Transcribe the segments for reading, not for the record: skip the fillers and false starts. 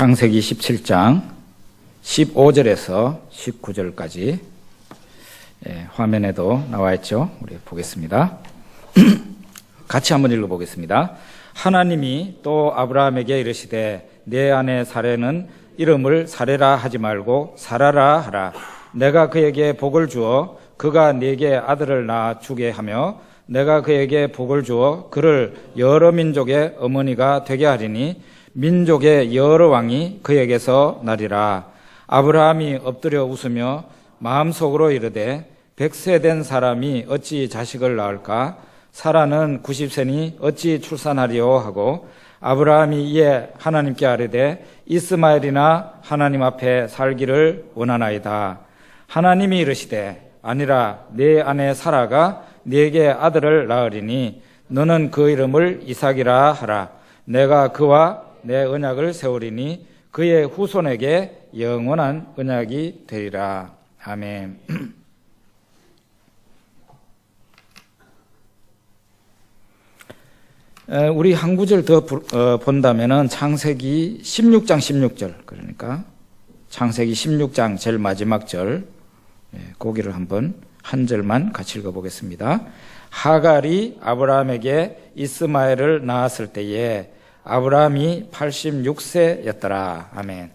창세기 17장 15절에서 19절까지 화면에도 나와 있죠. 우리 보겠습니다. 같이 한번 읽어보겠습니다. 하나님이 또 아브라함에게 이르시되 내 아내 사레는 이름을 사레라 하지 말고 사라라 하라. 내가 그에게 복을 주어 그가 네게 아들을 낳아 주게 하며 내가 그에게 복을 주어 그를 여러 민족의 어머니가 되게 하리니 민족의 여러 왕이 그에게서 나리라. 아브라함이 엎드려 웃으며 마음속으로 이르되 100세 된 사람이 어찌 자식을 낳을까? 사라는 90세니 어찌 출산하리요 하고 아브라함이 이에 하나님께 아뢰되 이스마엘이나 하나님 앞에 살기를 원하나이다. 하나님이 이르시되 아니라 네 아내 사라가 네게 아들을 낳으리니 너는 그 이름을 이삭이라 하라. 내가 그와 내 언약을 세우리니 그의 후손에게 영원한 언약이 되리라. 아멘. 우리 한 구절 더 본다면은 창세기 16장 16절, 그러니까 창세기 16장 제일 마지막 절, 거기를 한번 한 절만 같이 읽어보겠습니다. 하갈이 아브라함에게 이스마엘을 낳았을 때에 아브라함이 86세였더라. 아멘.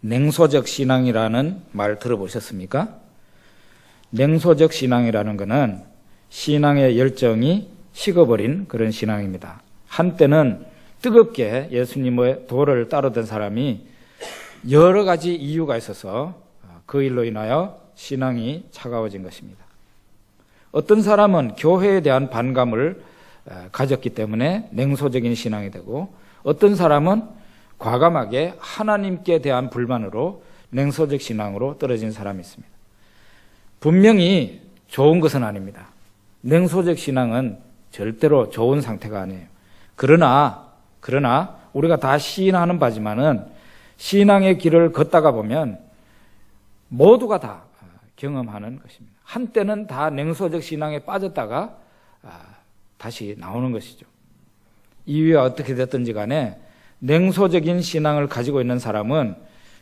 냉소적 신앙이라는 말 들어보셨습니까? 냉소적 신앙이라는 것은 신앙의 열정이 식어버린 그런 신앙입니다. 한때는 뜨겁게 예수님의 도를 따르던 사람이 여러 가지 이유가 있어서 그 일로 인하여 신앙이 차가워진 것입니다. 어떤 사람은 교회에 대한 반감을 가졌기 때문에 냉소적인 신앙이 되고, 어떤 사람은 과감하게 하나님께 대한 불만으로 냉소적 신앙으로 떨어진 사람이 있습니다. 분명히 좋은 것은 아닙니다. 냉소적 신앙은 절대로 좋은 상태가 아니에요. 그러나 우리가 다 시인하는 바지만은 신앙의 길을 걷다가 보면 모두가 다 경험하는 것입니다. 한때는 다 냉소적 신앙에 빠졌다가 다시 나오는 것이죠. 이유가 어떻게 됐든지 간에 냉소적인 신앙을 가지고 있는 사람은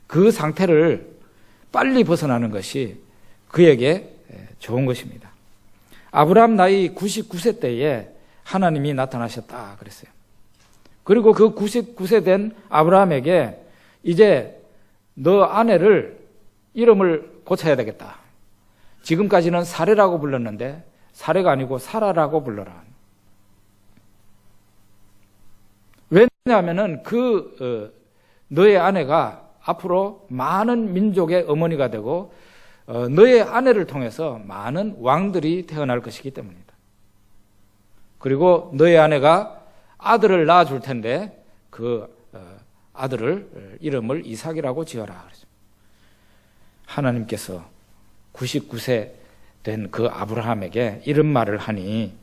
그 상태를 빨리 벗어나는 것이 그에게 좋은 것입니다. 아브라함 나이 99세 때에 하나님이 나타나셨다 그랬어요. 그리고 그 99세 된 아브라함에게 이제 너 아내를 이름을 고쳐야 되겠다. 지금까지는 사레라고 불렀는데 사레가 아니고 사라라고 불러라. 왜냐하면은 너의 아내가 앞으로 많은 민족의 어머니가 되고 너의 아내를 통해서 많은 왕들이 태어날 것이기 때문이다. 그리고 너의 아내가 아들을 낳아줄 텐데 그 아들을 이름을 이삭이라고 지어라. 하나님께서 99세 된 그 아브라함에게 이런 말을 하니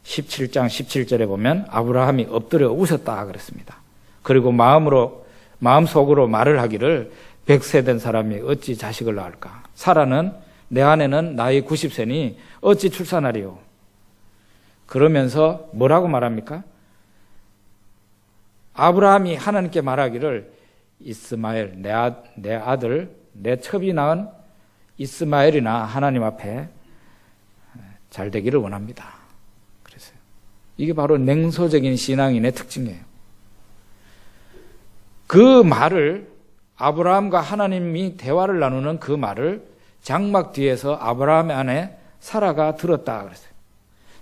17장 17절에 보면 아브라함이 엎드려 웃었다 그랬습니다. 그리고 마음속으로 말을 하기를 100세 된 사람이 어찌 자식을 낳을까? 사라는 내 아내는 나이 90세니 어찌 출산하리요? 그러면서 뭐라고 말합니까? 아브라함이 하나님께 말하기를 이스마엘, 내 아들, 내 첩이 낳은 이스마엘이나 하나님 앞에 잘 되기를 원합니다. 그랬어요. 이게 바로 냉소적인 신앙인의 특징이에요. 그 말을 아브라함과 하나님이 대화를 나누는 그 말을 장막 뒤에서 아브라함의 아내 사라가 들었다 그랬어요.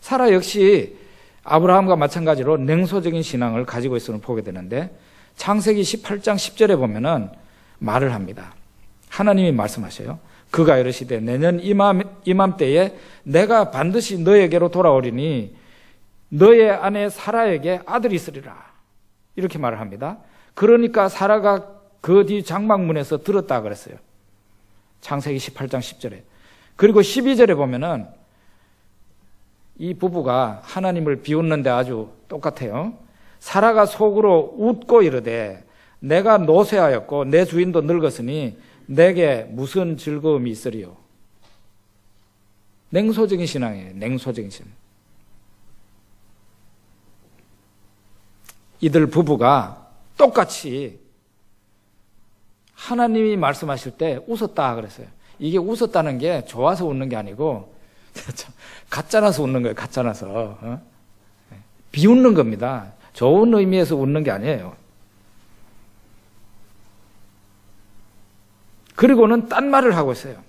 사라 역시 아브라함과 마찬가지로 냉소적인 신앙을 가지고 있음을 보게 되는데 창세기 18장 10절에 보면은 말을 합니다. 하나님이 말씀하셔요. 그가 이르시되 내년 이맘때에 내가 반드시 너에게로 돌아오리니 너의 아내 사라에게 아들이 있으리라. 이렇게 말을 합니다. 그러니까 사라가 그 뒤 장막문에서 들었다 그랬어요. 창세기 18장 10절에. 그리고 12절에 보면은 이 부부가 하나님을 비웃는데 아주 똑같아요. 사라가 속으로 웃고 이르되 내가 노쇠하였고 내 주인도 늙었으니 내게 무슨 즐거움이 있으리요. 냉소적인 신앙이에요. 냉소적인 신앙. 이들 부부가 똑같이 하나님이 말씀하실 때 웃었다 그랬어요. 이게 웃었다는 게 좋아서 웃는 게 아니고 가짜나서 웃는 거예요. 가짜나서. 비웃는 겁니다. 좋은 의미에서 웃는 게 아니에요. 그리고는 딴 말을 하고 있어요.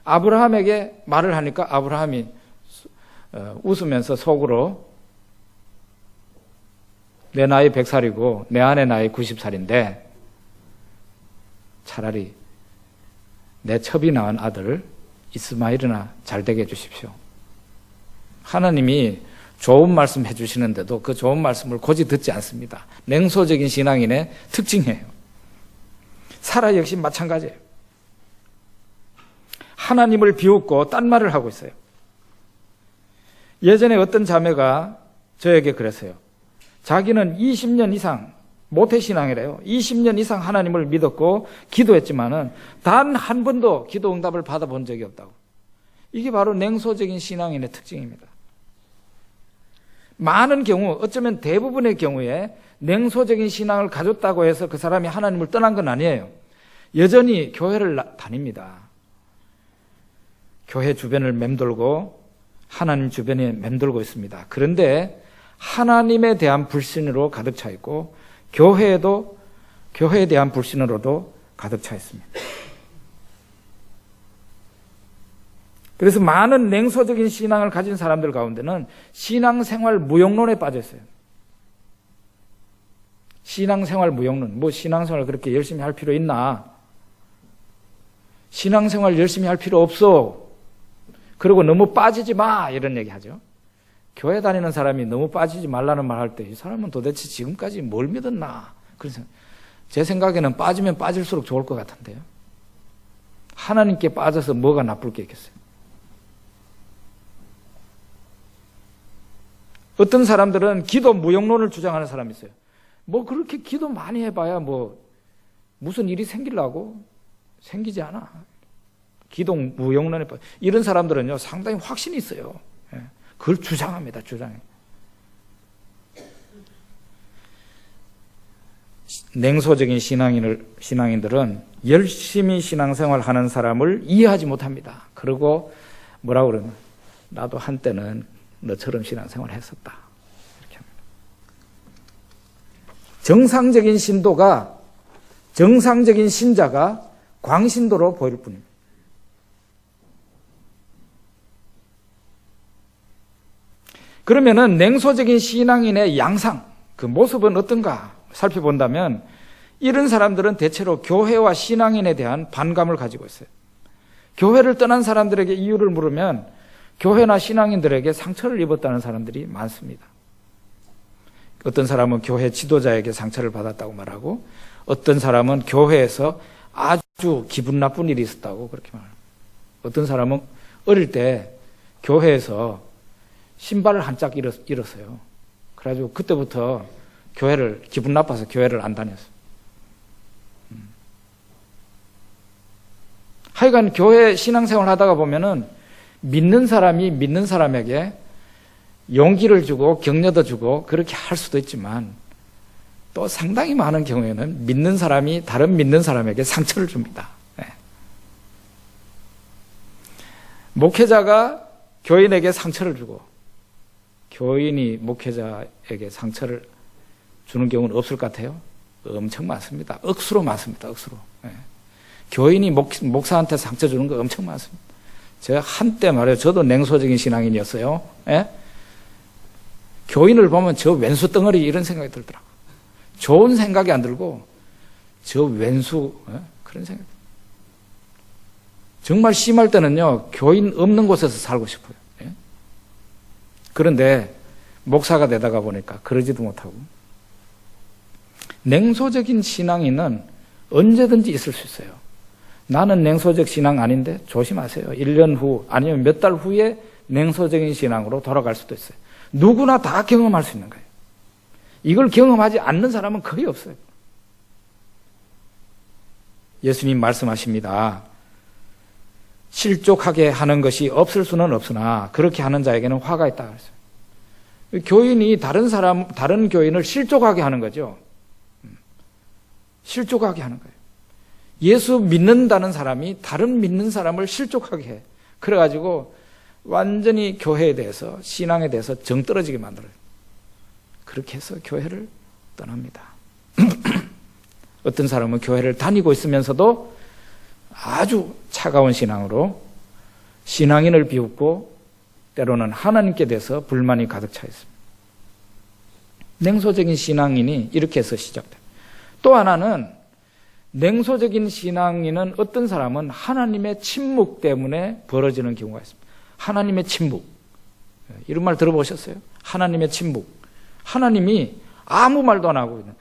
아브라함에게 말을 하니까 아브라함이 웃으면서 속으로 내 나이 100살이고 내 아내 나이 90살인데 차라리 내 첩이 낳은 아들 이스마일이나 잘되게 해주십시오. 하나님이 좋은 말씀 해주시는데도 그 좋은 말씀을 고지 듣지 않습니다. 냉소적인 신앙인의 특징이에요. 사라 역시 마찬가지예요. 하나님을 비웃고 딴 말을 하고 있어요. 예전에 어떤 자매가 저에게 그랬어요. 자기는 20년 이상 모태신앙이래요. 20년 이상 하나님을 믿었고 기도했지만은 단 한 번도 기도 응답을 받아본 적이 없다고. 이게 바로 냉소적인 신앙인의 특징입니다. 많은 경우, 어쩌면 대부분의 경우에 냉소적인 신앙을 가졌다고 해서 그 사람이 하나님을 떠난 건 아니에요. 여전히 교회를 다닙니다. 교회 주변을 맴돌고 하나님 주변에 맴돌고 있습니다. 그런데 하나님에 대한 불신으로 가득 차 있고 교회에 대한 불신으로도 가득 차 있습니다. 그래서 많은 냉소적인 신앙을 가진 사람들 가운데는 신앙생활 무용론에 빠져 있어요. 신앙생활 무용론. 뭐 신앙생활 그렇게 열심히 할 필요 있나? 신앙생활 열심히 할 필요 없어. 그리고 너무 빠지지 마 이런 얘기 하죠. 교회 다니는 사람이 너무 빠지지 말라는 말 할 때 이 사람은 도대체 지금까지 뭘 믿었나? 그래서 제 생각에는 빠지면 빠질수록 좋을 것 같은데요. 하나님께 빠져서 뭐가 나쁠 게 있겠어요? 어떤 사람들은 기도 무용론을 주장하는 사람이 있어요. 뭐 그렇게 기도 많이 해봐야 뭐 무슨 일이 생기려고? 생기지 않아. 기도 무용론에 빠져. 이런 사람들은요 상당히 확신이 있어요. 그걸 주장합니다. 주장해. 냉소적인 신앙인들은 열심히 신앙생활하는 사람을 이해하지 못합니다. 그리고 뭐라고 그러면 나도 한때는 너처럼 신앙생활을 했었다. 이렇게 합니다. 정상적인 신자가 광신도로 보일 뿐입니다. 그러면은 냉소적인 신앙인의 양상, 그 모습은 어떤가 살펴본다면 이런 사람들은 대체로 교회와 신앙인에 대한 반감을 가지고 있어요. 교회를 떠난 사람들에게 이유를 물으면 교회나 신앙인들에게 상처를 입었다는 사람들이 많습니다. 어떤 사람은 교회 지도자에게 상처를 받았다고 말하고 어떤 사람은 교회에서 아주 기분 나쁜 일이 있었다고 그렇게 말합니다. 어떤 사람은 어릴 때 교회에서 신발을 한 짝 잃었어요. 그래가지고 그때부터 기분 나빠서 교회를 안 다녔어요. 하여간 교회 신앙생활 하다가 보면은 믿는 사람이 믿는 사람에게 용기를 주고 격려도 주고 그렇게 할 수도 있지만 또 상당히 많은 경우에는 믿는 사람이 다른 믿는 사람에게 상처를 줍니다. 네. 목회자가 교인에게 상처를 주고 교인이 목회자에게 상처를 주는 경우는 없을 것 같아요? 엄청 많습니다. 억수로 많습니다. 억수로. 네. 교인이 목사한테 상처 주는 거 엄청 많습니다. 제가 한때 말이에요. 저도 냉소적인 신앙인이었어요. 예? 교인을 보면 저 왼수 덩어리 이런 생각이 들더라고요. 좋은 생각이 안 들고 저 왼수 그런 생각. 정말 심할 때는요. 교인 없는 곳에서 살고 싶어요. 예? 그런데 목사가 되다가 보니까 그러지도 못하고 냉소적인 신앙인은 언제든지 있을 수 있어요. 나는 냉소적 신앙 아닌데 조심하세요. 1년 후 아니면 몇 달 후에 냉소적인 신앙으로 돌아갈 수도 있어요. 누구나 다 경험할 수 있는 거예요. 이걸 경험하지 않는 사람은 거의 없어요. 예수님 말씀하십니다. 실족하게 하는 것이 없을 수는 없으나 그렇게 하는 자에게는 화가 있다 그랬어요. 교인이 다른 교인을 실족하게 하는 거죠. 실족하게 하는 거예요. 예수 믿는다는 사람이 다른 믿는 사람을 실족하게 해. 그래가지고 완전히 교회에 대해서, 신앙에 대해서 정 떨어지게 만들어요. 그렇게 해서 교회를 떠납니다. 어떤 사람은 교회를 다니고 있으면서도 아주 차가운 신앙으로 신앙인을 비웃고 때로는 하나님께 대해서 불만이 가득 차 있습니다. 냉소적인 신앙인이 이렇게 해서 시작돼요. 또 하나는 냉소적인 신앙인은 어떤 사람은 하나님의 침묵 때문에 벌어지는 경우가 있습니다. 하나님의 침묵. 이런 말 들어보셨어요? 하나님의 침묵. 하나님이 아무 말도 안 하고 있는 거죠.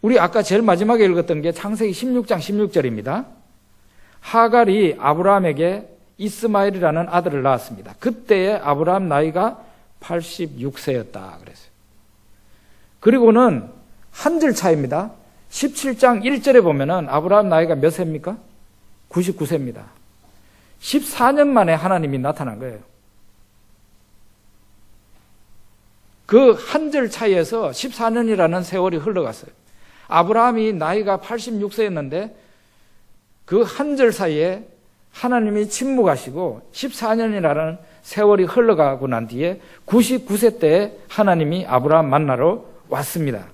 우리 아까 제일 마지막에 읽었던 게 창세기 16장 16절입니다. 하갈이 아브라함에게 이스마엘이라는 아들을 낳았습니다. 그때의 아브라함 나이가 86세였다 그랬어요. 그리고는 한 절 차이입니다. 17장 1절에 보면은 아브라함 나이가 몇 세입니까? 99세입니다. 14년 만에 하나님이 나타난 거예요. 그 한 절 차이에서 14년이라는 세월이 흘러갔어요. 아브라함이 나이가 86세였는데 그 한 절 사이에 하나님이 침묵하시고 14년이라는 세월이 흘러가고 난 뒤에 99세 때에 하나님이 아브라함 만나러 왔습니다.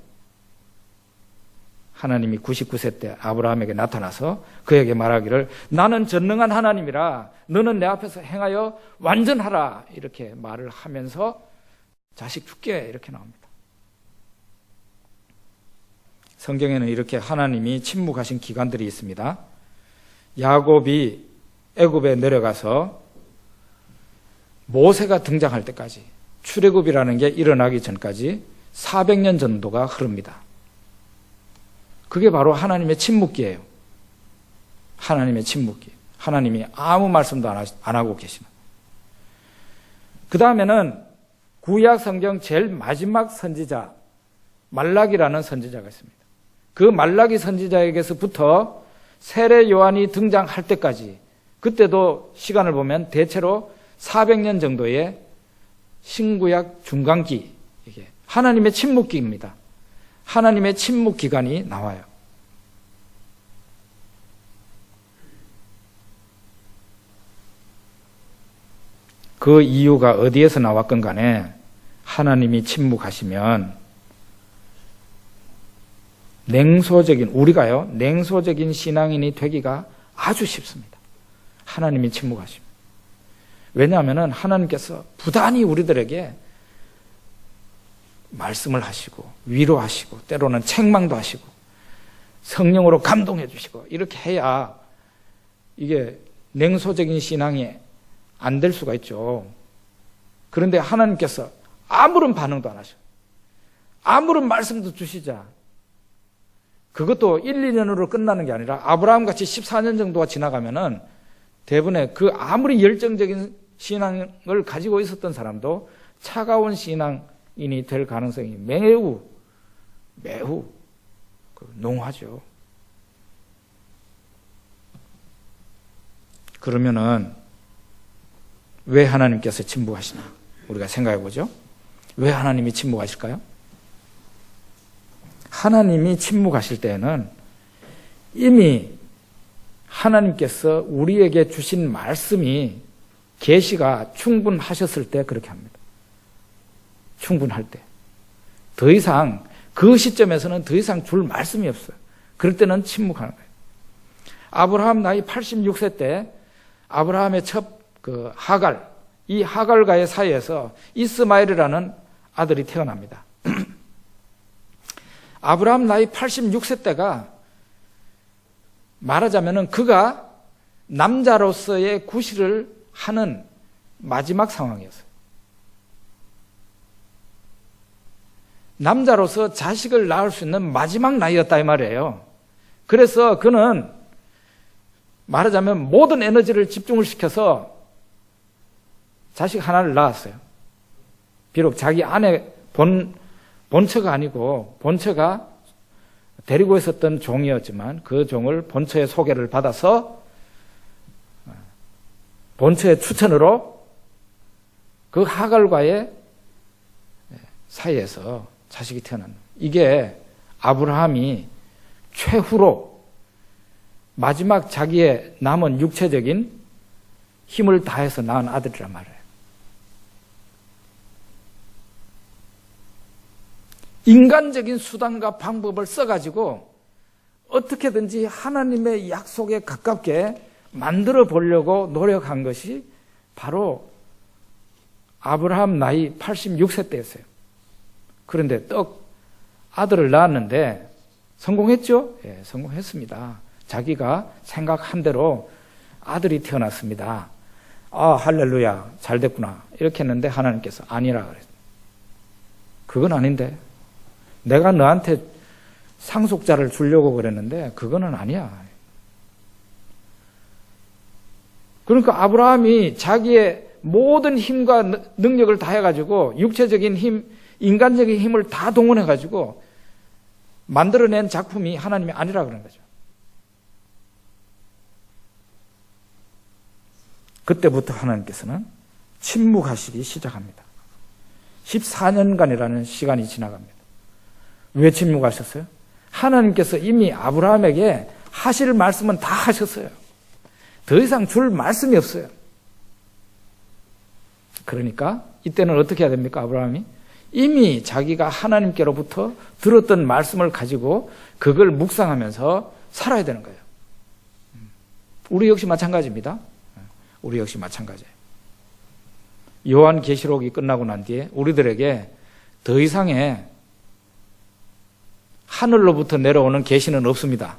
하나님이 99세 때 아브라함에게 나타나서 그에게 말하기를 나는 전능한 하나님이라 너는 내 앞에서 행하여 완전하라 이렇게 말을 하면서 자식 줄게 이렇게 나옵니다. 성경에는 이렇게 하나님이 침묵하신 기간들이 있습니다. 야곱이 애굽에 내려가서 모세가 등장할 때까지 출애굽이라는 게 일어나기 전까지 400년 정도가 흐릅니다. 그게 바로 하나님의 침묵기예요. 하나님의 침묵기. 하나님이 아무 말씀도 안 하고 계시는. 그 다음에는 구약 성경 제일 마지막 선지자 말라기라는 선지자가 있습니다. 그 말라기 선지자에게서부터 세례 요한이 등장할 때까지 그때도 시간을 보면 대체로 400년 정도의 신구약 중간기, 이게 하나님의 침묵기입니다. 하나님의 침묵 기간이 나와요. 그 이유가 어디에서 나왔건 간에 하나님이 침묵하시면 우리가요, 냉소적인 신앙인이 되기가 아주 쉽습니다. 하나님이 침묵하십니다. 왜냐하면 하나님께서 부단히 우리들에게 말씀을 하시고 위로하시고 때로는 책망도 하시고 성령으로 감동해 주시고 이렇게 해야 이게 냉소적인 신앙이 안 될 수가 있죠. 그런데 하나님께서 아무런 반응도 안 하셔. 아무런 말씀도 주시자. 그것도 1, 2년으로 끝나는 게 아니라 아브라함 같이 14년 정도가 지나가면은 대부분의 그 아무리 열정적인 신앙을 가지고 있었던 사람도 차가운 신앙인이 될 가능성이 매우 농후하죠. 그러면은 왜 하나님께서 침묵하시나? 우리가 생각해 보죠. 왜 하나님이 침묵하실까요? 하나님이 침묵하실 때에는 이미 하나님께서 우리에게 주신 말씀이 계시가 충분하셨을 때 그렇게 합니다. 충분할 때. 더 이상 그 시점에서는 더 이상 줄 말씀이 없어요. 그럴 때는 침묵하는 거예요. 아브라함 나이 86세 때 아브라함의 첫 하갈, 이 하갈과의 사이에서 이스마엘이라는 아들이 태어납니다. 아브라함 나이 86세 때가 말하자면은 그가 남자로서의 구실을 하는 마지막 상황이었어요. 남자로서 자식을 낳을 수 있는 마지막 나이였다 이 말이에요. 그래서 그는 말하자면 모든 에너지를 집중을 시켜서 자식 하나를 낳았어요. 비록 자기 아내 본처가 아니고 본처가 데리고 있었던 종이었지만 그 종을 본처의 소개를 받아서 본처의 추천으로 그 하갈과의 사이에서 자식이 태어난, 이게 아브라함이 최후로 마지막 자기의 남은 육체적인 힘을 다해서 낳은 아들이란 말이에요. 인간적인 수단과 방법을 써가지고 어떻게든지 하나님의 약속에 가깝게 만들어 보려고 노력한 것이 바로 아브라함 나이 86세 때였어요. 그런데 아들을 낳았는데 성공했죠? 예, 성공했습니다. 자기가 생각한 대로 아들이 태어났습니다. 아, 할렐루야, 잘 됐구나. 이렇게 했는데 하나님께서 아니라 그랬어요. 그건 아닌데. 내가 너한테 상속자를 주려고 그랬는데 그거는 아니야. 그러니까 아브라함이 자기의 모든 힘과 능력을 다해가지고 육체적인 힘, 인간적인 힘을 다 동원해가지고 만들어낸 작품이 하나님이 아니라 그런 거죠. 그때부터 하나님께서는 침묵하시기 시작합니다. 14년간이라는 시간이 지나갑니다. 왜 침묵하셨어요? 하나님께서 이미 아브라함에게 하실 말씀은 다 하셨어요. 더 이상 줄 말씀이 없어요. 그러니까 이때는 어떻게 해야 됩니까? 아브라함이 이미 자기가 하나님께로부터 들었던 말씀을 가지고 그걸 묵상하면서 살아야 되는 거예요. 우리 역시 마찬가지입니다. 우리 역시 마찬가지예요. 요한계시록이 끝나고 난 뒤에 우리들에게 더 이상의 하늘로부터 내려오는 계시는 없습니다.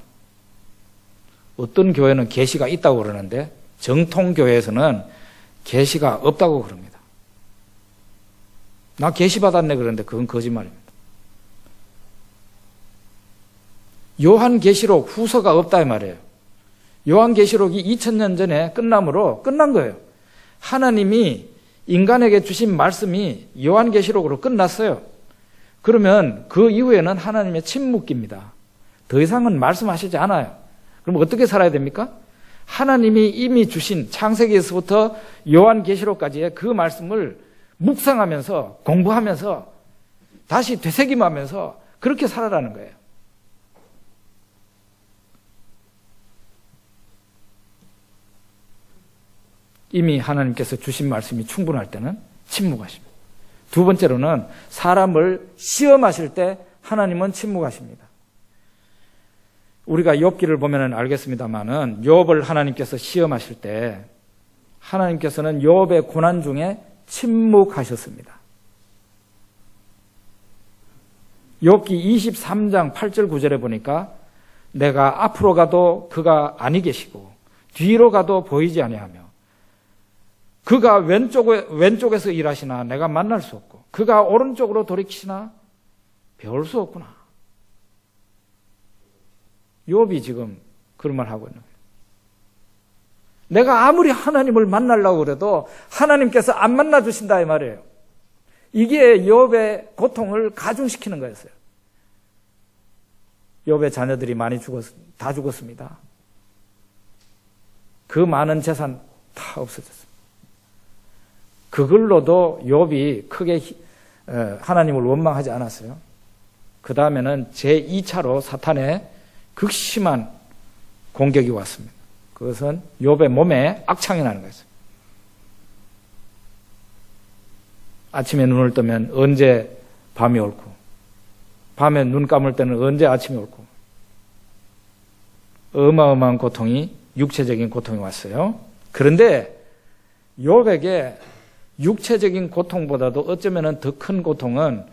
어떤 교회는 계시가 있다고 그러는데 정통교회에서는 계시가 없다고 그럽니다. 나 계시 받았네 그러는데 그건 거짓말입니다. 요한계시록 후서가 없다 이 말이에요. 요한계시록이 2000년 전에 끝남으로 끝난 거예요. 하나님이 인간에게 주신 말씀이 요한계시록으로 끝났어요. 그러면 그 이후에는 하나님의 침묵기입니다. 더 이상은 말씀하시지 않아요. 그럼 어떻게 살아야 됩니까? 하나님이 이미 주신 창세기에서부터 요한계시록까지의 그 말씀을 묵상하면서 공부하면서 다시 되새김하면서 그렇게 살아라는 거예요. 이미 하나님께서 주신 말씀이 충분할 때는 침묵하십니다. 두 번째로는 사람을 시험하실 때 하나님은 침묵하십니다. 우리가 욥기를 보면 알겠습니다만은 욥을 하나님께서 시험하실 때 하나님께서는 욥의 고난 중에 침묵하셨습니다. 욥기 23장 8절 9절에 보니까 내가 앞으로 가도 그가 아니 계시고 뒤로 가도 보이지 아니하며 그가 왼쪽에서 일하시나 내가 만날 수 없고 그가 오른쪽으로 돌이키시나 배울 수 없구나. 욥이 지금 그런 말 하고 있는 거예요. 내가 아무리 하나님을 만나려고 그래도 하나님께서 안 만나 주신다 이 말이에요. 이게 욥의 고통을 가중시키는 거였어요. 욥의 자녀들이 다 죽었습니다. 그 많은 재산 다 없어졌습니다. 그걸로도 욥이 크게 하나님을 원망하지 않았어요. 그 다음에는 제2차로 사탄의 극심한 공격이 왔습니다. 그것은 욥의 몸에 악창이 나는 거였어요. 아침에 눈을 뜨면 언제 밤이 옳고 밤에 눈 감을 때는 언제 아침이 옳고 어마어마한 고통이 육체적인 고통이 왔어요. 그런데 욥에게 육체적인 고통보다도 어쩌면 더 큰 고통은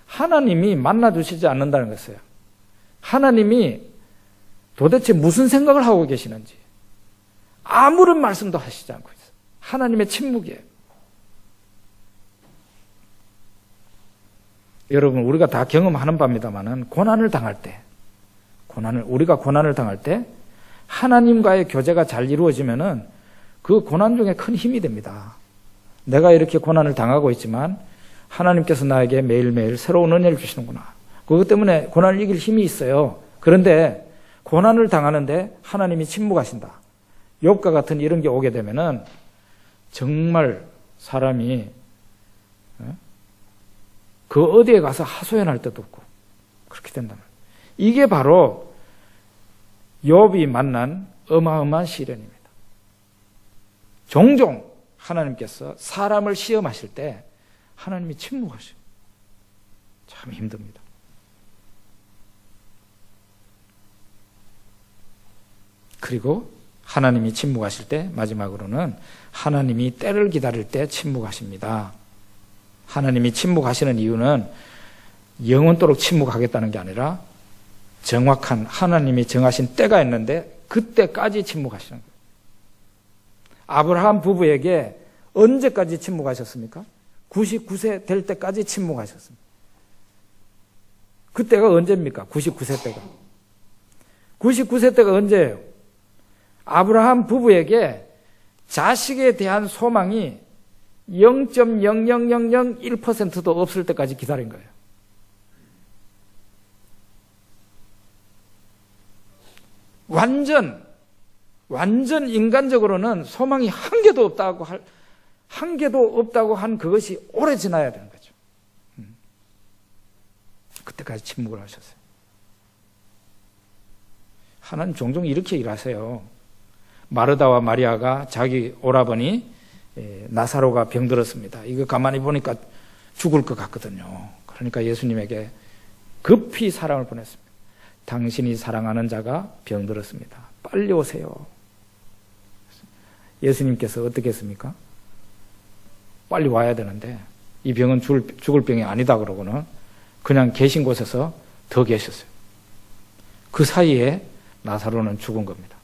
하나님이 만나주시지 않는다는 것이에요. 하나님이 도대체 무슨 생각을 하고 계시는지 아무런 말씀도 하시지 않고 있어요. 하나님의 침묵이에요. 여러분 우리가 다 경험하는 바입니다만은 우리가 고난을 당할 때 하나님과의 교제가 잘 이루어지면은 그 고난 중에 큰 힘이 됩니다. 내가 이렇게 고난을 당하고 있지만 하나님께서 나에게 매일매일 새로운 은혜를 주시는구나. 그것 때문에 고난을 이길 힘이 있어요. 그런데 고난을 당하는데 하나님이 침묵하신다. 욥과 같은 이런 게 오게 되면은 정말 사람이 그 어디에 가서 하소연할 데도 없고 그렇게 된단 말이에요. 이게 바로 욥이 만난 어마어마한 시련입니다. 종종 하나님께서 사람을 시험하실 때 하나님이 침묵하셔요. 참 힘듭니다. 그리고 하나님이 침묵하실 때 마지막으로는 하나님이 때를 기다릴 때 침묵하십니다. 하나님이 침묵하시는 이유는 영원토록 침묵하겠다는 게 아니라 정확한 하나님이 정하신 때가 있는데 그때까지 침묵하시는 거예요. 아브라함 부부에게 언제까지 침묵하셨습니까? 99세 될 때까지 침묵하셨습니다. 그때가 언제입니까? 99세 때가. 99세 때가 언제예요? 아브라함 부부에게 자식에 대한 소망이 0.00001%도 없을 때까지 기다린 거예요. 완전 인간적으로는 소망이 한 개도 없다고 한 그것이 오래 지나야 되는 거죠. 그때까지 침묵을 하셨어요. 하나님 종종 이렇게 일하세요. 마르다와 마리아가 자기 오라버니 나사로가 병들었습니다. 이거 가만히 보니까 죽을 것 같거든요. 그러니까 예수님에게 급히 사람을 보냈습니다. 당신이 사랑하는 자가 병들었습니다. 빨리 오세요. 예수님께서 어떻게 했습니까? 빨리 와야 되는데 이 병은 죽을 병이 아니다 그러고는 그냥 계신 곳에서 더 계셨어요. 그 사이에 나사로는 죽은 겁니다.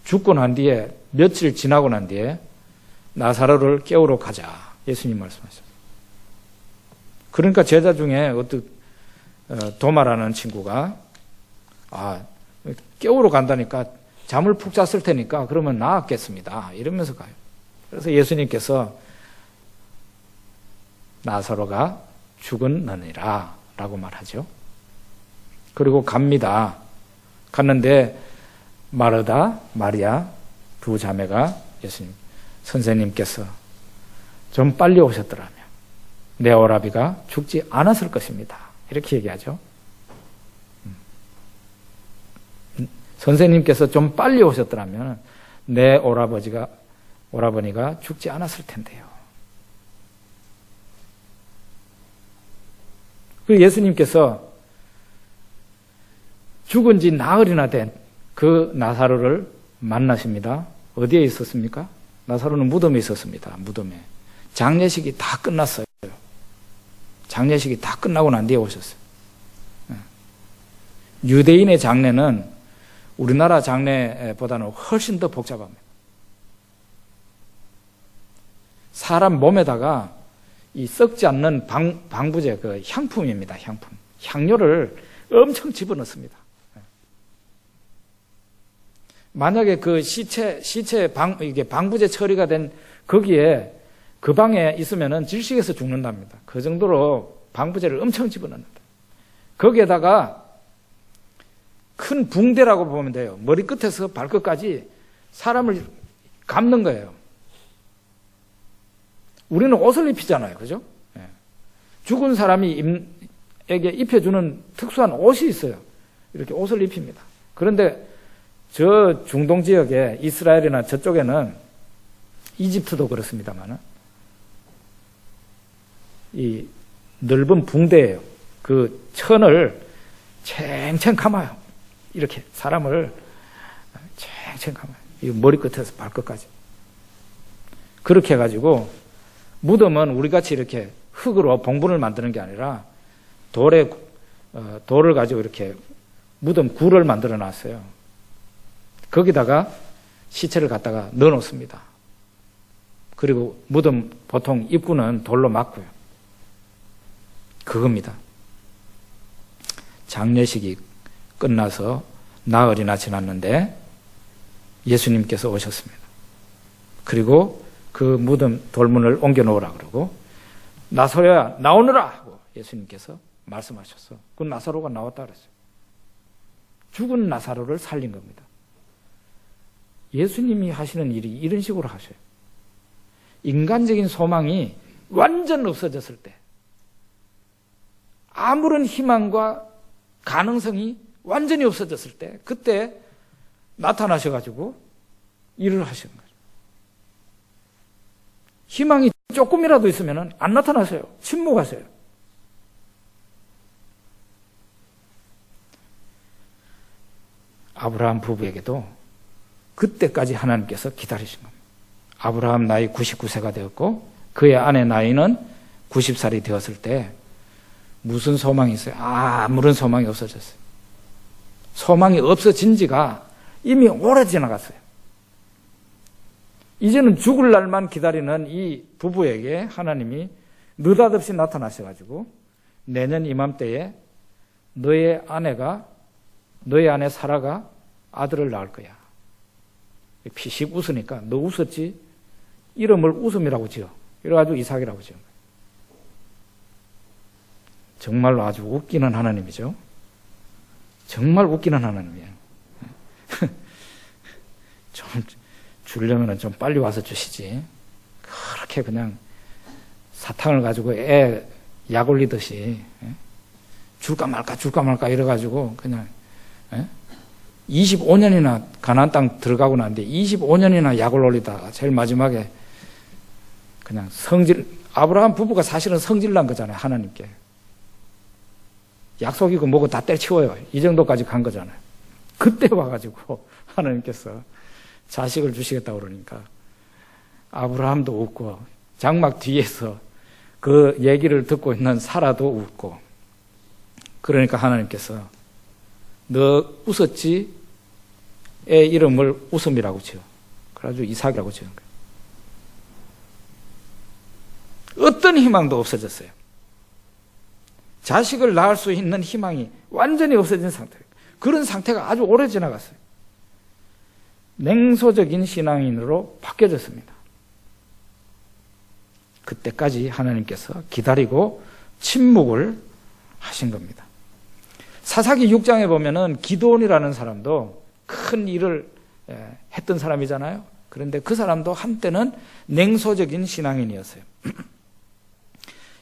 죽고 난 뒤에 며칠 지나고 난 뒤에 나사로를 깨우러 가자 예수님 말씀하셨어요. 그러니까 제자 중에 도마라는 친구가 깨우러 간다니까 잠을 푹 잤을 테니까 그러면 나았겠습니다 이러면서 가요. 그래서 예수님께서 나사로가 죽었느니라 라고 말하죠. 그리고 갑니다. 갔는데 마르다, 마리아 두 자매가 예수님, 선생님께서 좀 빨리 오셨더라면 내 오라비가 죽지 않았을 것입니다. 이렇게 얘기하죠. 선생님께서 좀 빨리 오셨더라면 내 오라버니가 죽지 않았을 텐데요. 그리고 예수님께서 죽은 지 나흘이나 된 그 나사로를 만나십니다. 어디에 있었습니까? 나사로는 무덤에 있었습니다. 무덤에. 장례식이 다 끝났어요. 장례식이 다 끝나고 난 뒤에 오셨어요. 유대인의 장례는 우리나라 장례보다는 훨씬 더 복잡합니다. 사람 몸에다가 이 썩지 않는 방부제, 그 향품입니다. 향품. 향료를 엄청 집어넣습니다. 만약에 그 이게 방부제 처리가 된 거기에 그 방에 있으면은 질식해서 죽는답니다. 그 정도로 방부제를 엄청 집어넣는다. 거기에다가 큰 붕대라고 보면 돼요. 머리 끝에서 발끝까지 사람을 감는 거예요. 우리는 옷을 입히잖아요. 그죠? 죽은 사람에게 입혀주는 특수한 옷이 있어요. 이렇게 옷을 입힙니다. 그런데 저 중동 지역에 이스라엘이나 저쪽에는 이집트도 그렇습니다만 이 넓은 붕대예요. 그 천을 챙챙 감아요. 이렇게 사람을 챙챙 감아요. 이 머리끝에서 발끝까지. 그렇게 해가지고 무덤은 우리같이 이렇게 흙으로 봉분을 만드는 게 아니라 돌을 가지고 이렇게 무덤 굴을 만들어 놨어요. 거기다가 시체를 갖다가 넣어 놓습니다. 그리고 무덤 보통 입구는 돌로 막고요. 그겁니다. 장례식이 끝나서 나흘이나 지났는데 예수님께서 오셨습니다. 그리고 그 무덤 돌문을 옮겨 놓으라 그러고 나사로야 나오너라 하고 예수님께서 말씀하셨어. 그 나사로가 나왔다 그랬어요. 죽은 나사로를 살린 겁니다. 예수님이 하시는 일이 이런 식으로 하셔요. 인간적인 소망이 완전 없어졌을 때 아무런 희망과 가능성이 완전히 없어졌을 때 그때 나타나셔가지고 일을 하시는 거예요. 희망이 조금이라도 있으면 안 나타나세요. 침묵하세요. 아브라함 부부에게도 그때까지 하나님께서 기다리신 겁니다. 아브라함 나이 99세가 되었고 그의 아내 나이는 90살이 되었을 때 무슨 소망이 있어요? 아무런 소망이 없어졌어요. 소망이 없어진 지가 이미 오래 지나갔어요. 이제는 죽을 날만 기다리는 이 부부에게 하나님이 느닷없이 나타나셔가지고 내년 이맘때에 너의 아내 사라가 아들을 낳을 거야. 피식 웃으니까 너 웃었지? 이름을 웃음이라고 지어. 이래가지고 이삭이라고 지은 거예요. 정말로 아주 웃기는 하나님이죠. 정말 웃기는 하나님이에요. 좀 주려면 좀 빨리 와서 주시지. 그렇게 그냥 사탕을 가지고 애 약 올리듯이 줄까 말까 이래가지고 그냥 25년이나 가나안 땅 들어가고 났는데 25년이나 약을 올리다가 제일 마지막에 그냥 아브라함 부부가 사실은 성질난 거잖아요. 하나님께. 약속이고 뭐고 다 때려치워요. 이 정도까지 간 거잖아요. 그때 와가지고 하나님께서 자식을 주시겠다고 그러니까 아브라함도 웃고 장막 뒤에서 그 얘기를 듣고 있는 사라도 웃고 그러니까 하나님께서 너 웃었지? 애 이름을 웃음이라고 지어. 그래가지고 이삭이라고 지은 거예요. 어떤 희망도 없어졌어요. 자식을 낳을 수 있는 희망이 완전히 없어진 상태예요. 그런 상태가 아주 오래 지나갔어요. 냉소적인 신앙인으로 바뀌어졌습니다. 그때까지 하나님께서 기다리고 침묵을 하신 겁니다. 사사기 6장에 보면은 기드온이라는 사람도 큰 일을 했던 사람이잖아요. 그런데 그 사람도 한때는 냉소적인 신앙인이었어요.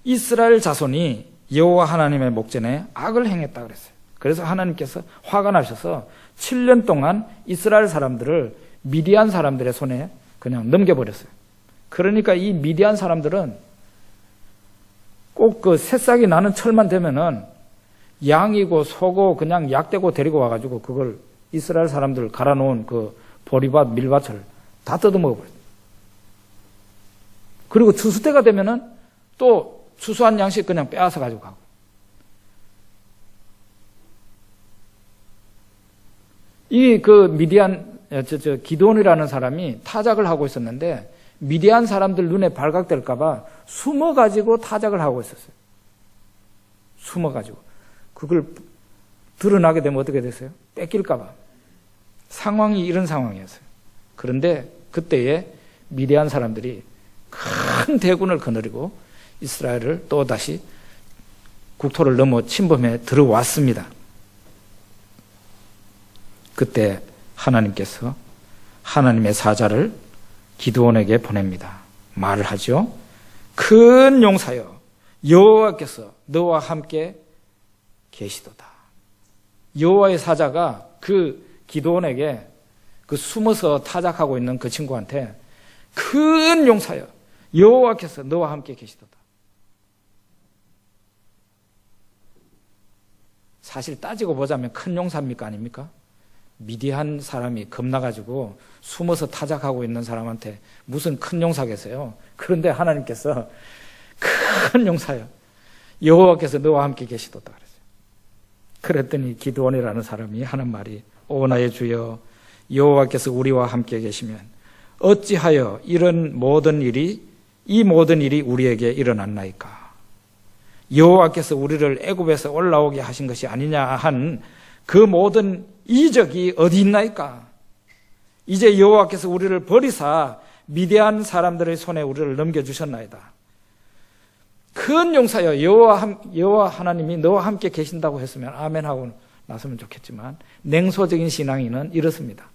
이스라엘 자손이 여호와 하나님의 목전에 악을 행했다 그랬어요. 그래서 하나님께서 화가 나셔서 7년 동안 이스라엘 사람들을 미디안 사람들의 손에 그냥 넘겨버렸어요. 그러니까 이 미디안 사람들은 꼭 그 새싹이 나는 철만 되면은 양이고 소고 그냥 약대고 데리고 와가지고 그걸 이스라엘 사람들 갈아놓은 그 보리밭, 밀밭을 다 뜯어먹어버렸어요. 그리고 추수 때가 되면은 또 추수한 양식 그냥 빼앗아 가지고 가고. 이 그 미디안, 기드온이라는 사람이 타작을 하고 있었는데 미디안 사람들 눈에 발각될까봐 숨어가지고 타작을 하고 있었어요. 숨어가지고. 그걸 드러나게 되면 어떻게 됐어요? 뺏길까봐. 상황이 이런 상황이었어요. 그런데 그때에 미디안 사람들이 큰 대군을 거느리고 이스라엘을 또다시 국토를 넘어 침범해 들어왔습니다. 그때 하나님께서 하나님의 사자를 기드온에게 보냅니다. 말을 하죠. 큰 용사여 여호와께서 너와 함께 계시도다. 여호와의 사자가 그 기드온에게 그 숨어서 타작하고 있는 그 친구한테 큰 용사여 여호와께서 너와 함께 계시도다. 사실 따지고 보자면 큰 용사입니까 아닙니까? 미디안 사람이 겁나가지고 숨어서 타작하고 있는 사람한테 무슨 큰 용사겠어요. 그런데 하나님께서 큰 용사여 여호와께서 너와 함께 계시도다 그랬어요. 그랬더니 기드온이라는 사람이 하는 말이 오 나의 주여 여호와께서 우리와 함께 계시면 어찌하여 이 모든 일이 우리에게 일어났나이까. 여호와께서 우리를 애굽에서 올라오게 하신 것이 아니냐 한 그 모든 이적이 어디 있나이까. 이제 여호와께서 우리를 버리사 미디안 사람들의 손에 우리를 넘겨주셨나이다. 큰 용사여 여호와 하나님이 너와 함께 계신다고 했으면 아멘 하고 나서면 좋겠지만 냉소적인 신앙인은 이렇습니다.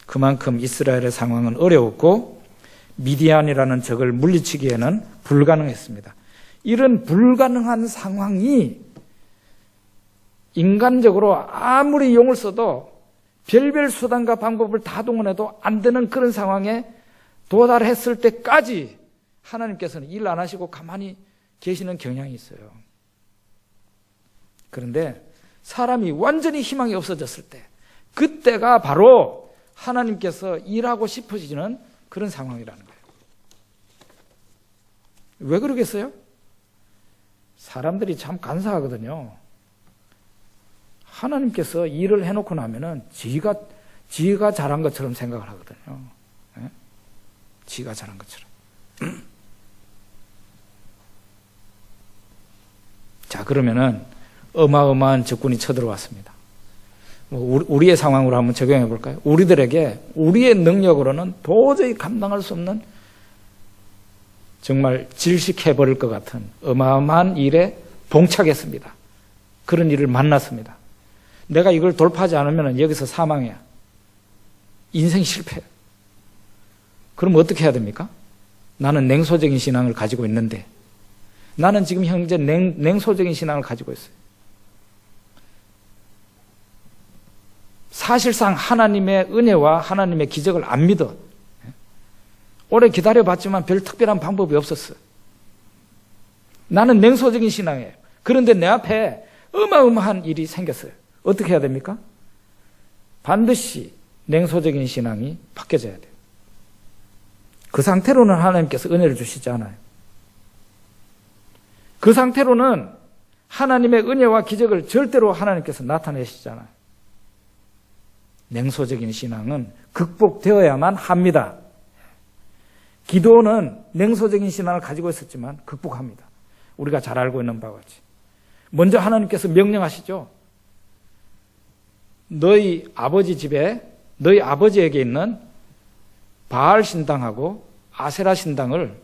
그만큼 이스라엘의 상황은 어려웠고 미디안이라는 적을 물리치기에는 불가능했습니다. 이런 불가능한 상황이 인간적으로 아무리 용을 써도 별별 수단과 방법을 다 동원해도 안 되는 그런 상황에 도달했을 때까지 하나님께서는 일 안 하시고 가만히 계시는 경향이 있어요. 그런데 사람이 완전히 희망이 없어졌을 때, 그때가 바로 하나님께서 일하고 싶어지는 그런 상황이라는 거예요. 왜 그러겠어요? 사람들이 참 간사하거든요. 하나님께서 일을 해놓고 나면은 지가 잘한 것처럼 생각을 하거든요. 네? 지가 잘한 것처럼. 자, 그러면은 어마어마한 적군이 쳐들어왔습니다. 우리의 상황으로 한번 적용해 볼까요? 우리들에게 우리의 능력으로는 도저히 감당할 수 없는 정말 질식해버릴 것 같은 어마어마한 일에 봉착했습니다. 그런 일을 만났습니다. 내가 이걸 돌파하지 않으면 여기서 사망이야. 인생 실패. 그럼 어떻게 해야 됩니까? 나는 냉소적인 신앙을 가지고 있는데, 나는 지금 현재 냉소적인 신앙을 가지고 있어요. 사실상 하나님의 은혜와 하나님의 기적을 안 믿어. 오래 기다려봤지만 별 특별한 방법이 없었어. 나는 냉소적인 신앙이에요. 그런데 내 앞에 어마어마한 일이 생겼어요. 어떻게 해야 됩니까? 반드시 냉소적인 신앙이 바뀌어져야 돼요. 그 상태로는 하나님께서 은혜를 주시지 않아요. 그 상태로는 하나님의 은혜와 기적을 절대로 하나님께서 나타내시지 않아요. 냉소적인 신앙은 극복되어야만 합니다. 기도는 냉소적인 신앙을 가지고 있었지만 극복합니다. 우리가 잘 알고 있는 바와 같이. 먼저 하나님께서 명령하시죠. 너희 아버지 집에, 너희 아버지에게 있는 바알 신당하고 아세라 신당을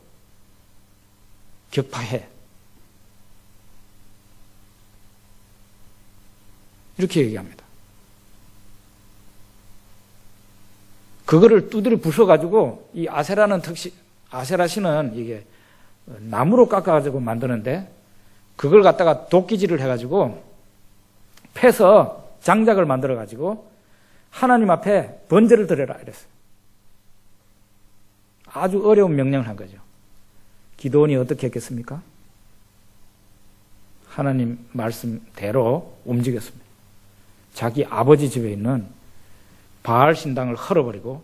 격파해. 이렇게 얘기합니다. 그거를 두드려 부숴가지고, 이 아세라 신은 이게 나무로 깎아가지고 만드는데, 그걸 갖다가 도끼질을 해가지고 패서 장작을 만들어가지고 하나님 앞에 번제를 드려라 이랬어요. 아주 어려운 명령을 한 거죠. 기도원이 어떻게 했겠습니까? 하나님 말씀대로 움직였습니다. 자기 아버지 집에 있는 바알 신당을 헐어버리고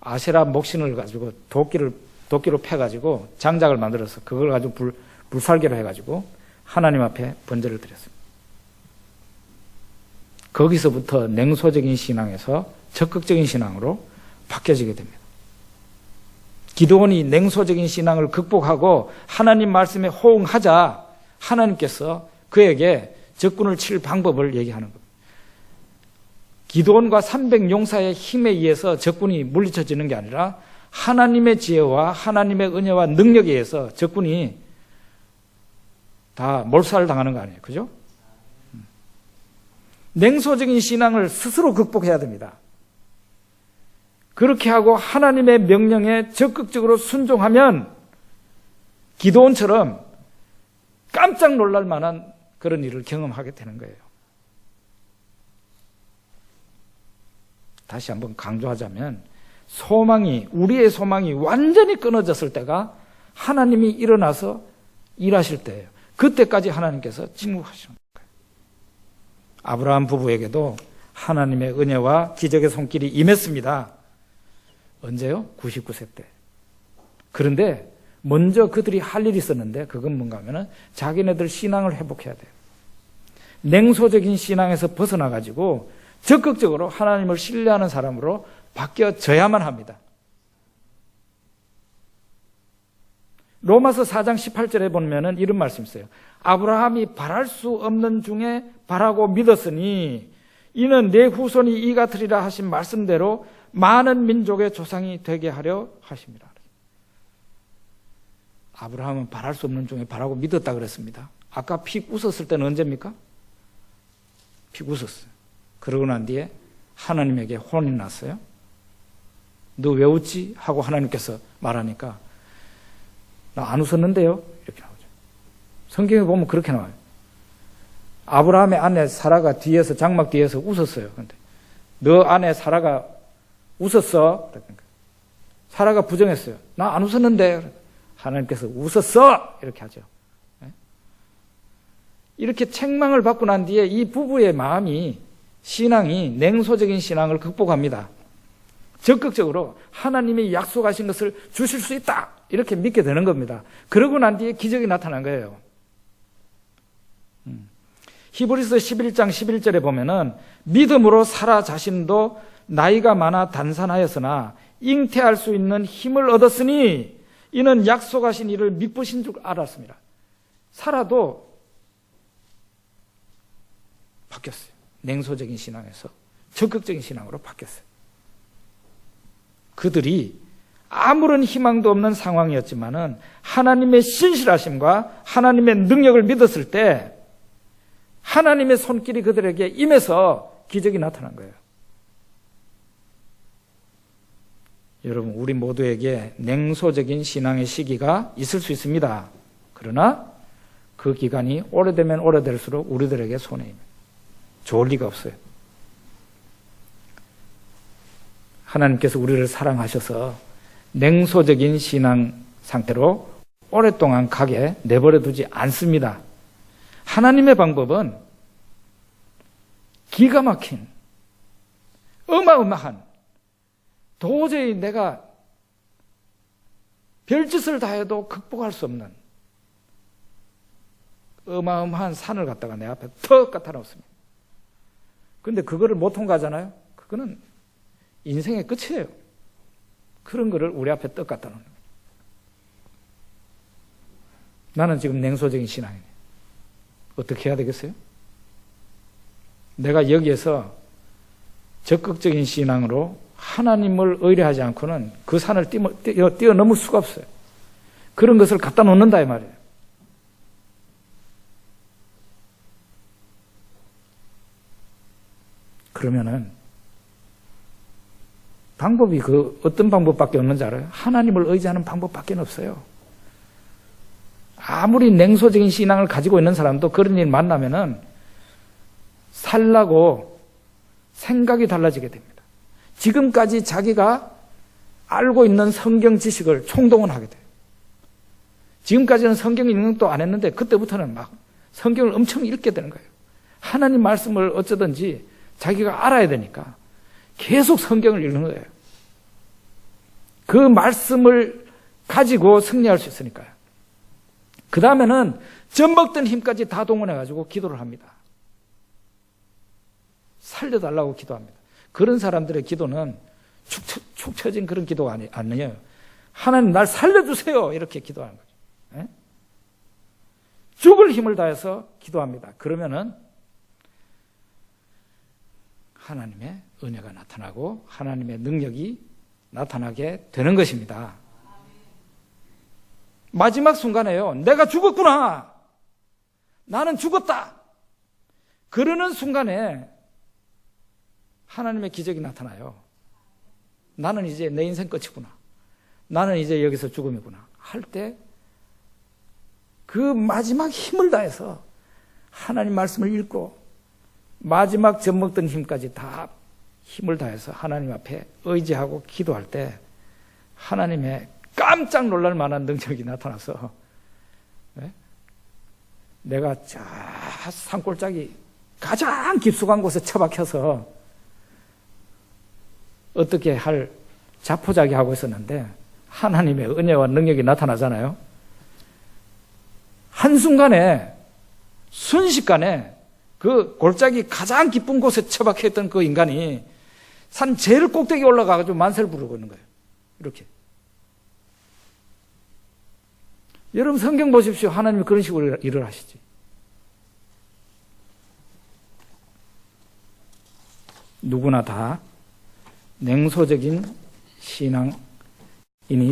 아세라 목신을 가지고 도끼로 패가지고 장작을 만들어서 그걸 가지고 불살개로 해가지고 하나님 앞에 번제를 드렸습니다. 거기서부터 냉소적인 신앙에서 적극적인 신앙으로 바뀌어지게 됩니다. 기도원이 냉소적인 신앙을 극복하고 하나님 말씀에 호응하자 하나님께서 그에게 적군을 칠 방법을 얘기하는 겁니다. 기도원과 300용사의 힘에 의해서 적군이 물리쳐지는 게 아니라 하나님의 지혜와 하나님의 은혜와 능력에 의해서 적군이 다 몰살당하는 거 아니에요. 그죠? 냉소적인 신앙을 스스로 극복해야 됩니다. 그렇게 하고 하나님의 명령에 적극적으로 순종하면 기도원처럼 깜짝 놀랄 만한 그런 일을 경험하게 되는 거예요. 다시 한번 강조하자면 우리의 소망이 완전히 끊어졌을 때가 하나님이 일어나서 일하실 때예요. 그때까지 하나님께서 침묵하시는 거예요. 아브라함 부부에게도 하나님의 은혜와 기적의 손길이 임했습니다. 언제요? 99세 때. 그런데 먼저 그들이 할 일이 있었는데 그건 뭔가 하면은 자기네들 신앙을 회복해야 돼요. 냉소적인 신앙에서 벗어나가지고 적극적으로 하나님을 신뢰하는 사람으로 바뀌어져야만 합니다. 로마서 4장 18절에 보면은 이런 말씀이 있어요. 아브라함이 바랄 수 없는 중에 바라고 믿었으니 이는 내 후손이 이 같으리라 하신 말씀대로 많은 민족의 조상이 되게 하려 하심이라. 아브라함은 바랄 수 없는 중에 바라고 믿었다 그랬습니다. 아까 픽 웃었을 때는 언제입니까? 픽 웃었어요. 그러고 난 뒤에 하나님에게 혼이 났어요. 너 왜 웃지? 하고 하나님께서 말하니까 나 안 웃었는데요? 이렇게 나오죠. 성경에 보면 그렇게 나와요. 아브라함의 아내 사라가 뒤에서, 장막 뒤에서 웃었어요. 근데 너 아내 사라가 웃었어? 그러니까 사라가 부정했어요. 나 안 웃었는데. 하나님께서 웃었어! 이렇게 하죠. 이렇게 책망을 받고 난 뒤에 이 부부의 마음이, 신앙이 냉소적인 신앙을 극복합니다. 적극적으로 하나님이 약속하신 것을 주실 수 있다! 이렇게 믿게 되는 겁니다. 그러고 난 뒤에 기적이 나타난 거예요. 히브리서 11장 11절에 보면은 믿음으로 사라 자신도 나이가 많아 단산하였으나 잉태할 수 있는 힘을 얻었으니 이는 약속하신 이를 믿으신 줄 알았습니다. 사라도 바뀌었어요. 냉소적인 신앙에서 적극적인 신앙으로 바뀌었어요. 그들이 아무런 희망도 없는 상황이었지만은 하나님의 신실하심과 하나님의 능력을 믿었을 때 하나님의 손길이 그들에게 임해서 기적이 나타난 거예요. 여러분, 우리 모두에게 냉소적인 신앙의 시기가 있을 수 있습니다. 그러나 그 기간이 오래되면 오래될수록 우리들에게 손해입니다. 좋을 리가 없어요. 하나님께서 우리를 사랑하셔서 냉소적인 신앙 상태로 오랫동안 가게 내버려 두지 않습니다. 하나님의 방법은 기가 막힌, 어마어마한, 도저히 내가 별짓을 다해도 극복할 수 없는 어마어마한 산을 갖다가 내 앞에 턱 갖다 놓습니다. 그런데 그거를 못 통과하잖아요. 그거는 인생의 끝이에요. 그런 거를 우리 앞에 떡 갖다 놓는 거예요. 나는 지금 냉소적인 신앙이에요. 어떻게 해야 되겠어요? 내가 여기에서 적극적인 신앙으로 하나님을 의뢰하지 않고는 그 산을 뛰어넘을 수가 없어요. 그런 것을 갖다 놓는다 이 말이에요. 그러면은 방법이 어떤 방법밖에 없는지 알아요? 하나님을 의지하는 방법밖에 없어요. 아무리 냉소적인 신앙을 가지고 있는 사람도 그런 일 만나면은 살라고 생각이 달라지게 됩니다. 지금까지 자기가 알고 있는 성경 지식을 총동원하게 돼요. 지금까지는 성경 읽는도 안 했는데 그때부터는 막 성경을 엄청 읽게 되는 거예요. 하나님 말씀을 어쩌든지 자기가 알아야 되니까 계속 성경을 읽는 거예요. 그 말씀을 가지고 승리할 수 있으니까요. 그 다음에는 젖먹던 힘까지 다 동원해가지고 기도를 합니다. 살려달라고 기도합니다. 그런 사람들의 기도는 축 처진 그런 기도가 아니에요. 하나님 날 살려주세요 이렇게 기도하는 거죠. 네? 죽을 힘을 다해서 기도합니다. 그러면은 하나님의 은혜가 나타나고 하나님의 능력이 나타나게 되는 것입니다. 마지막 순간에요. 내가 죽었구나. 나는 죽었다. 그러는 순간에 하나님의 기적이 나타나요. 나는 이제 내 인생 끝이구나. 나는 이제 여기서 죽음이구나. 할 때 그 마지막 힘을 다해서 하나님 말씀을 읽고 마지막 젖먹던 힘까지 다 힘을 다해서 하나님 앞에 의지하고 기도할 때 하나님의 깜짝 놀랄 만한 능력이 나타나서 내가 저 산골짜기 가장 깊숙한 곳에 처박혀서 어떻게 할 자포자기하고 있었는데 하나님의 은혜와 능력이 나타나잖아요. 한순간에 순식간에 그 골짜기 가장 깊은 곳에 처박혀 있던 그 인간이 산 제일 꼭대기 올라가가지고 만세를 부르고 있는 거예요. 이렇게. 여러분 성경 보십시오. 하나님이 그런 식으로 일을 하시지. 누구나 다 냉소적인 신앙인이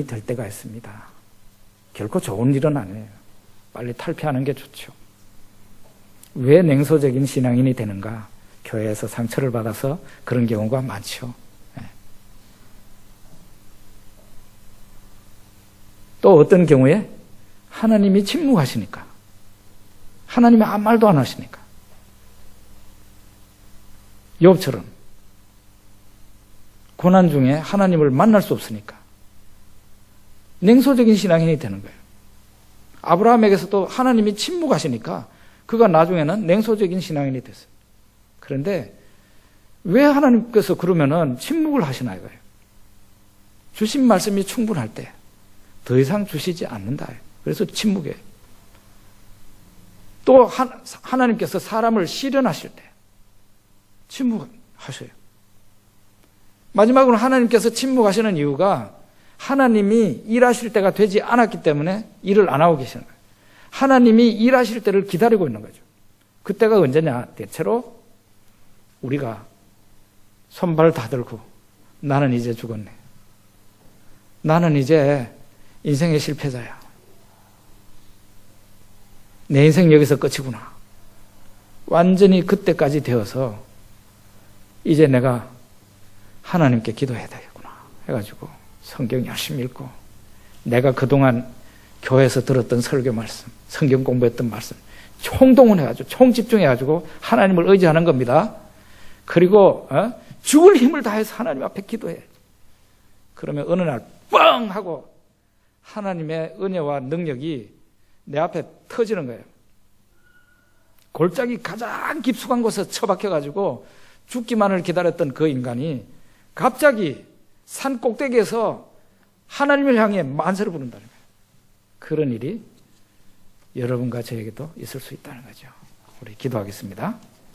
될 때가 있습니다. 결코 좋은 일은 아니에요. 빨리 탈피하는 게 좋죠. 왜 냉소적인 신앙인이 되는가? 교회에서 상처를 받아서 그런 경우가 많죠. 또 어떤 경우에 하나님이 침묵하시니까, 하나님이 아무 말도 안 하시니까, 욥처럼 고난 중에 하나님을 만날 수 없으니까 냉소적인 신앙인이 되는 거예요. 아브라함에게서도 하나님이 침묵하시니까 그가 나중에는 냉소적인 신앙인이 됐어요. 그런데 왜 하나님께서 그러면은 침묵을 하시나 이거예요. 주신 말씀이 충분할 때 더 이상 주시지 않는다. 그래서 침묵해요. 또 하나님께서 사람을 시련하실 때 침묵하셔요. 마지막으로 하나님께서 침묵하시는 이유가 하나님이 일하실 때가 되지 않았기 때문에 일을 안 하고 계시는 거예요. 하나님이 일하실 때를 기다리고 있는 거죠. 그때가 언제냐? 대체로 우리가 손발 다 들고 나는 이제 죽었네. 나는 이제 인생의 실패자야. 내 인생 여기서 끝이구나. 완전히 그때까지 되어서 이제 내가 하나님께 기도해야 되겠구나 해가지고 성경 열심히 읽고 내가 그동안 교회에서 들었던 설교 말씀, 성경 공부했던 말씀 총동원해가지고 총집중해가지고 하나님을 의지하는 겁니다. 그리고 죽을 힘을 다해서 하나님 앞에 기도해. 그러면 어느 날 뻥 하고 하나님의 은혜와 능력이 내 앞에 터지는 거예요. 골짜기 가장 깊숙한 곳에 처박혀가지고 죽기만을 기다렸던 그 인간이 갑자기 산 꼭대기에서 하나님을 향해 만세를 부른다는 거예요. 그런 일이 여러분과 저에게도 있을 수 있다는 거죠. 우리 기도하겠습니다.